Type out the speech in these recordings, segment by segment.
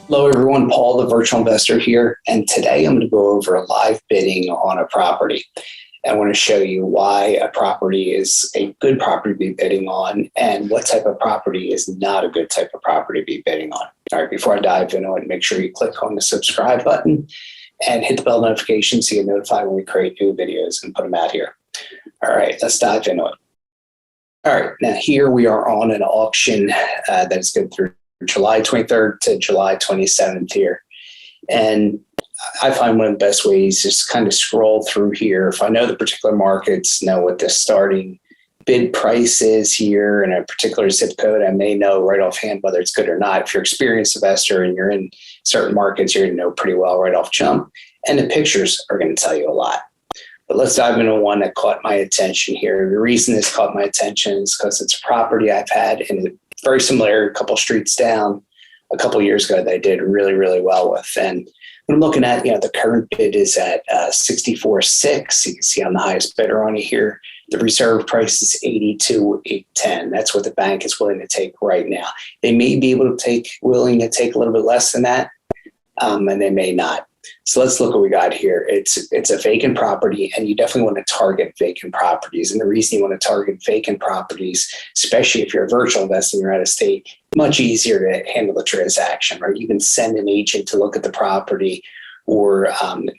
Hello everyone, Paul the Virtual Investor here, and today I'm going to go over live bidding on a property. I want to show you why a property is a good property to be bidding on and what type of property is not a good type of property to be bidding on. All right, before I dive into it, make sure you click on the subscribe button and hit the bell notification so you get notified when we create new videos and put them out here. All right, let's dive into it. All right, now here we are on an auction that's good through July 23rd to July 27th here. And I find one of the best ways is kind of scroll through here. If I know the particular markets, know what the starting bid price is here in a particular zip code, I may know right offhand whether it's good or not. If you're an experienced investor and you're in certain markets, you're going to know pretty well right off jump. And the pictures are going to tell you a lot. But let's dive into one that caught my attention here. The reason this caught my attention is because it's a property I've had in a very similar, a couple streets down a couple years ago that I did really, really well with. And when I'm looking at, the current bid is at 64.6. You can see I'm the highest bidder on it here. The reserve price is 82,810. That's what the bank is willing to take right now. They may be willing to take a little bit less than that, and they may not. So let's look what we got here. It's a vacant property, and you definitely want to target vacant properties. And the reason you want to target vacant properties, especially if you're a virtual investor and you're out of state, much easier to handle the transaction, right? You can send an agent to look at the property or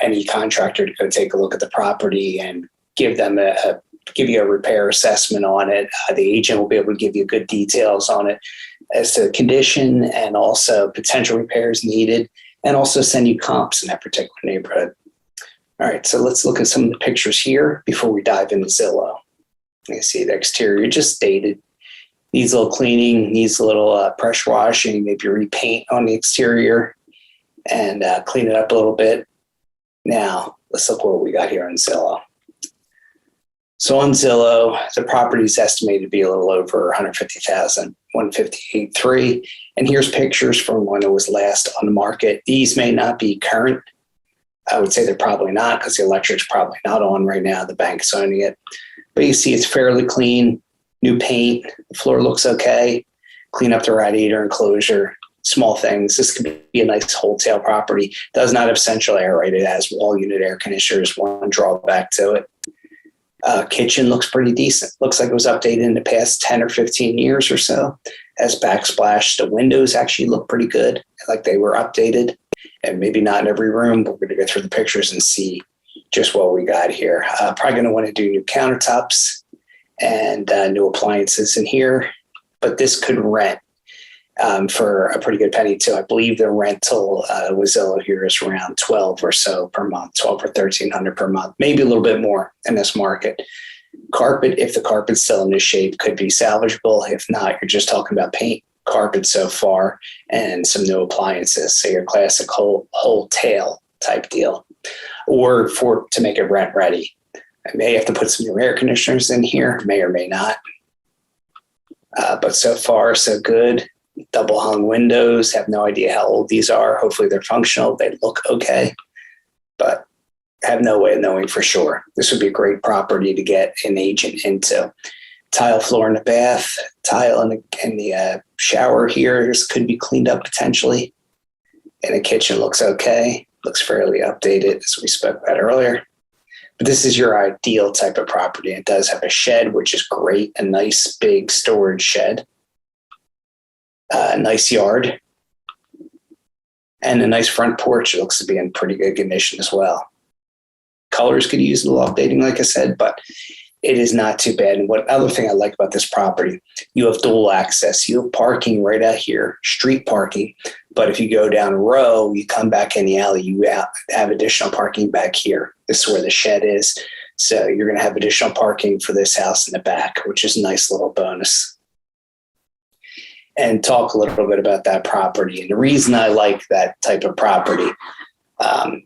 any contractor to go take a look at the property and give you a repair assessment on it. The agent will be able to give you good details on it as to condition and also potential repairs needed, and also send you comps in that particular neighborhood. All right, so let's look at some of the pictures here before we dive into Zillow. You can see the exterior just dated. Needs a little cleaning, needs a little pressure washing, maybe repaint on the exterior and clean it up a little bit. Now, let's look what we got here on Zillow. So on Zillow, the property is estimated to be a little over 150,000, 158.3. And here's pictures from when it was last on the market. These may not be current. I would say they're probably not because the electric's probably not on right now. The bank's owning it. But you see it's fairly clean, new paint. The floor looks okay. Clean up the radiator enclosure, small things. This could be a nice wholesale property. Does not have central air, right? It has wall unit air conditioners, one drawback to it. Kitchen looks pretty decent. Looks like it was updated in the past 10 or 15 years or so. Has backsplash. The windows actually look pretty good, like they were updated. And maybe not in every room, but we're going to go through the pictures and see just what we got here. Probably going to want to do new countertops and new appliances in here. But this could rent for a pretty good penny too. I believe the rental with Zillow here is around 12 or so per month, 12 or 1,300 per month, maybe a little bit more in this market. Carpet, if the carpet's still in this shape, could be salvageable. If not, you're just talking about paint, carpet so far, and some new appliances. So your classic wholesale type deal, or to make it rent ready. I may have to put some new air conditioners in here, may or may not. But so far, so good. Double hung windows, have no idea how old these are. Hopefully they're functional. They look okay, but have no way of knowing for sure. This would be a great property to get an agent into. Tile floor in the bath, tile in the shower here. This could be cleaned up potentially. And the kitchen looks okay. Looks fairly updated as we spoke about earlier. But this is your ideal type of property. It does have a shed, which is great. A nice big storage shed. A nice yard. And a nice front porch. It looks to be in pretty good condition as well. Colors could use a little updating, like I said, but it is not too bad. And what other thing I like about this property, you have dual access. You have parking right out here, street parking. But if you go down a row, you come back in the alley, you have additional parking back here. This is where the shed is. So you're going to have additional parking for this house in the back, which is a nice little bonus. And talk a little bit about that property. And the reason I like that type of property,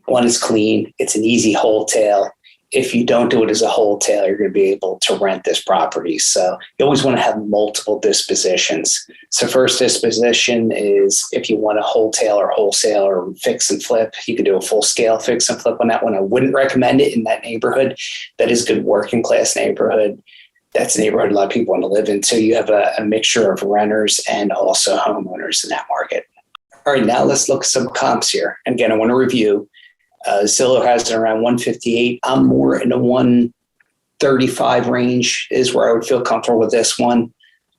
one is clean. It's an easy wholesale. If you don't do it as a wholesale, you're going to be able to rent this property. So you always want to have multiple dispositions. So first disposition is if you want to wholesale or fix and flip, you could do a full scale fix and flip on that one. I wouldn't recommend it in that neighborhood. That is a good working class neighborhood. That's a neighborhood a lot of people want to live in. So you have a mixture of renters and also homeowners in that market. All right, now let's look at some comps here. And again, I want to review. Zillow has it around 158. I'm more in the 135 range is where I would feel comfortable with this one.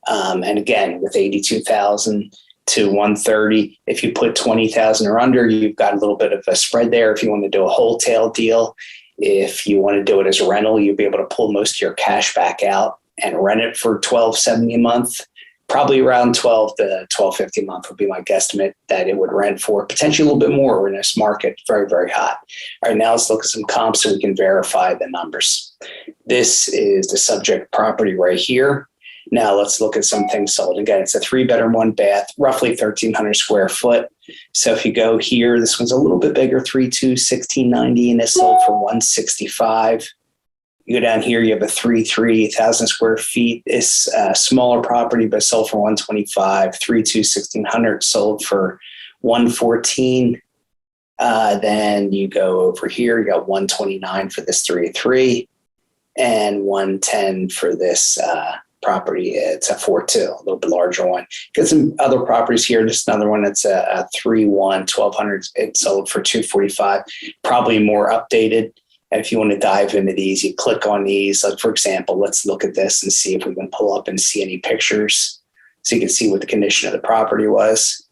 And again, with 82,000 to 130, if you put 20,000 or under, you've got a little bit of a spread there. If you want to do a wholesale deal, if you want to do it as a rental, you'll be able to pull most of your cash back out and rent it for $1,270 a month. Probably around $12 to $1,250 a month would be my guesstimate that it would rent for. Potentially a little bit more in this market. Very, very hot. All right, now let's look at some comps so we can verify the numbers. This is the subject property right here. Now let's look at some things sold. Again, it's a 3-bedroom, 1-bath, roughly 1,300 square foot. So if you go here, this one's a little bit bigger, 3.2, 1,690, and it's sold for $165. You go down here, you have a 3,000 square feet. It's a smaller property, but sold for $125. 3.2, 1,600 sold for $114. Then you go over here, you got $129 for this 3.3 and $110 for this property. It's a 4.2, a little bit larger one. Got some other properties here. Just another one that's a 3.1, 1,200. It sold for $245. Probably more updated. And if you want to dive into these, you click on these. Like for example, let's look at this and see if we can pull up and see any pictures so you can see what the condition of the property was.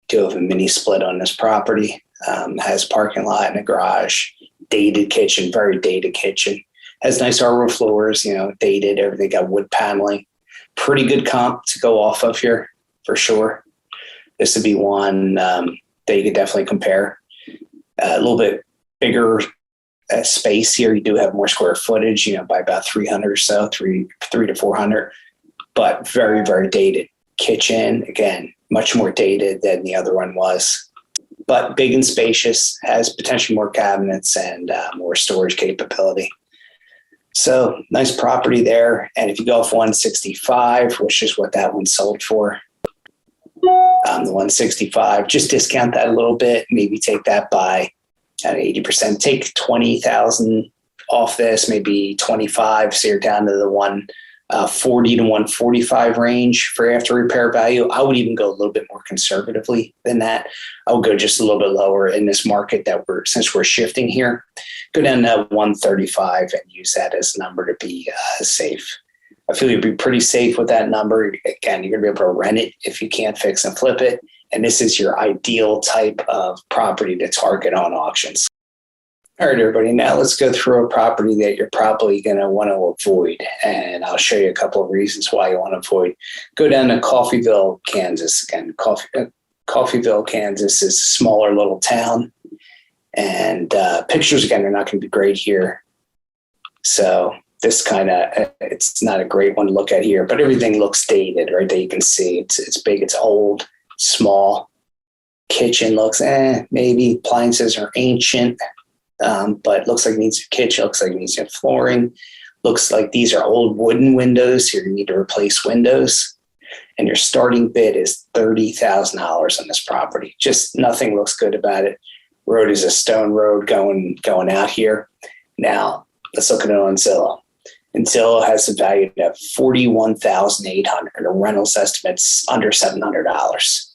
Do have a mini split on this property. Has parking lot and a garage. Dated kitchen, very dated kitchen. Has nice hardwood floors, dated, everything, got wood paneling. Pretty good comp to go off of here for sure. This would be one that you could definitely compare. A little bit bigger space here. You do have more square footage, by about 300 or so, 3 to 400, but very, very dated. Kitchen, again, much more dated than the other one was, but big and spacious, has potentially more cabinets and more storage capability. So nice property there. And if you go off 165, which is what that one sold for, the 165, just discount that a little bit, maybe take that by at 80%, take 20,000 off this, maybe 25. So you're down to the 140 to 145 range for after repair value. I would even go a little bit more conservatively than that. I would go just a little bit lower in this market since we're shifting here. Go down to 135 and use that as a number to be safe. I feel you'd be pretty safe with that number. Again, you're going to be able to rent it if you can't fix and flip it. And this is your ideal type of property to target on auctions. All right, everybody, now let's go through a property that you're probably going to want to avoid. And I'll show you a couple of reasons why you want to avoid. Go down to Coffeyville, Kansas. Again, Coffeyville, Kansas is a smaller little town. And pictures, again, are not going to be great here. So this it's not a great one to look at here, but everything looks dated, right? That you can see it's big, it's old, small. Kitchen looks, maybe appliances are ancient, but looks like it needs a kitchen, looks like it needs flooring. Looks like these are old wooden windows. You're going to need to replace windows. And your starting bid is $30,000 on this property. Just nothing looks good about it. Road is a stone road going out here. Now, let's look at it on Zillow. And Zillow has it valued at $41,800. A rental's estimate's under $700.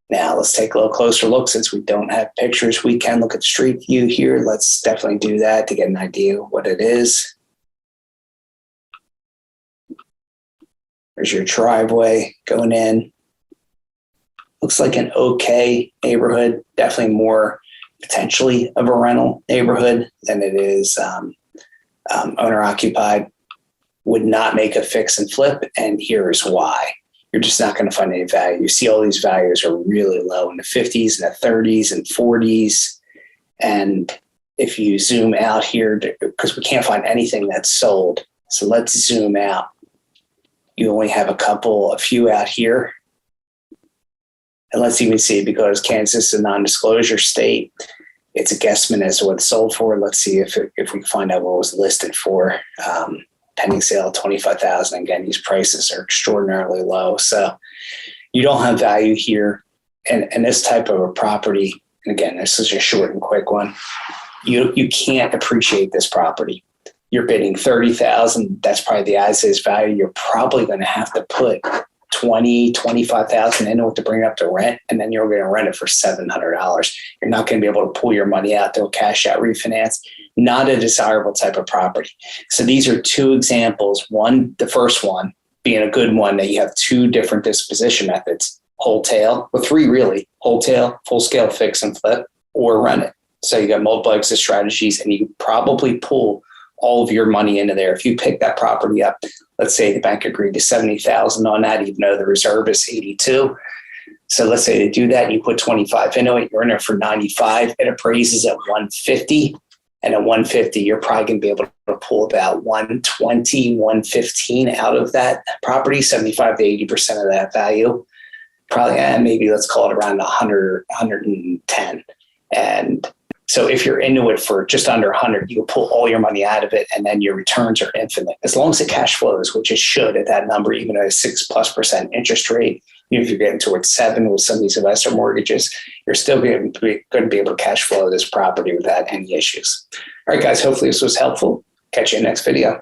Now, let's take a little closer look. Since we don't have pictures, we can look at street view here. Let's definitely do that to get an idea of what it is. There's your driveway going in. Looks like an okay neighborhood. Definitely more potentially of a rental neighborhood than it is owner occupied. Would not make a fix and flip, and here's why. You're just not going to find any value. You see all these values are really low in the 50s and the 30s and 40s. And if you zoom out here, because we can't find anything that's sold. So let's zoom out. You only have a few out here. And let's even see, because Kansas is a non-disclosure state, it's a guesstimate as to what it's sold for. Let's see if we can find out what was listed for. Pending sale, $25,000. Again, these prices are extraordinarily low. So you don't have value here. And this type of a property, and again, this is a short and quick one, you can't appreciate this property. you're bidding 30,000. That's probably the as-is value. You're probably going to have to put 25,000 into it to bring it up to rent, and then you're going to rent it for $700. You're not going to be able to pull your money out to a cash out refinance. Not a desirable type of property. So these are two examples. One, the first one being a good one, that you have two different disposition methods: wholesale, or three really: wholesale, full scale fix and flip, or rent it. So you got multiple exit strategies, and you probably pull all of your money into there. If you pick that property up, let's say the bank agreed to 70,000 on that, even though the reserve is 82. So let's say they do that, you put 25 into it, you're in it for 95, it appraises at 150. And at 150, you're probably going to be able to pull about 120, 115 out of that property, 75 to 80% of that value. Probably, maybe let's call it around 100, 110. And so if you're into it for just under 100, you can pull all your money out of it, and then your returns are infinite. As long as it cash flows, which it should at that number, even at a 6+% interest rate, even if you're getting towards 7 with some of these investor mortgages, you're still going to be able to cash flow this property without any issues. All right, guys, hopefully this was helpful. Catch you in the next video.